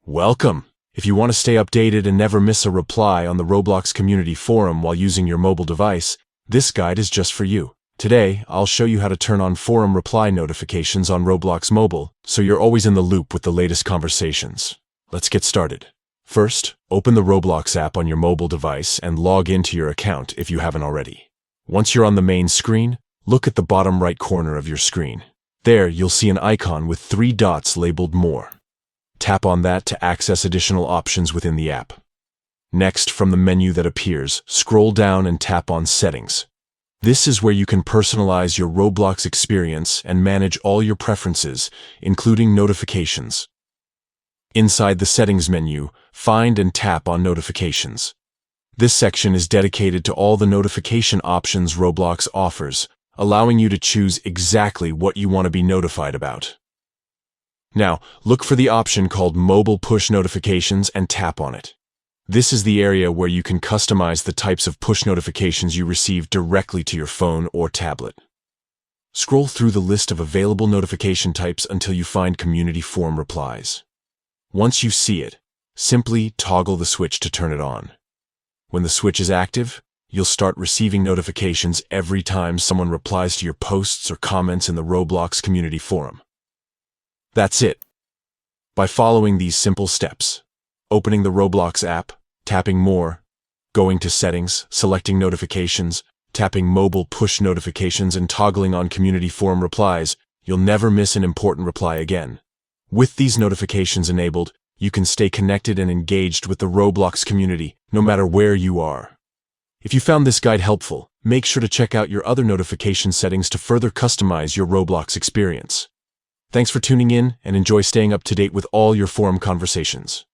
Welcome! If you want to stay updated and never miss a reply on the Roblox community forum while using your mobile device, this guide is just for you. Today, I'll show you how to turn on forum reply notifications on Roblox Mobile, so you're always in the loop with the latest conversations. Let's get started. First, open the Roblox app on your mobile device and log into your account if you haven't already. Once you're on the main screen, look at the bottom right corner of your screen. There, you'll see an icon with 3 dots labeled More. Tap on that to access additional options within the app. Next, from the menu that appears, scroll down and tap on Settings. This is where you can personalize your Roblox experience and manage all your preferences, including notifications. Inside the Settings menu, find and tap on Notifications. This section is dedicated to all the notification options Roblox offers, allowing you to choose exactly what you want to be notified about. Now, look for the option called Mobile Push Notifications and tap on it. This is the area where you can customize the types of push notifications you receive directly to your phone or tablet. Scroll through the list of available notification types until you find Community Forum Replies. Once you see it, simply toggle the switch to turn it on. When the switch is active, you'll start receiving notifications every time someone replies to your posts or comments in the Roblox community forum. That's it. By following these simple steps, opening the Roblox app, tapping More, going to Settings, selecting Notifications, tapping Mobile Push Notifications and toggling on Community Forum Replies, you'll never miss an important reply again. With these notifications enabled, you can stay connected and engaged with the Roblox community, no matter where you are. If you found this guide helpful, make sure to check out your other notification settings to further customize your Roblox experience. Thanks for tuning in and enjoy staying up to date with all your forum conversations.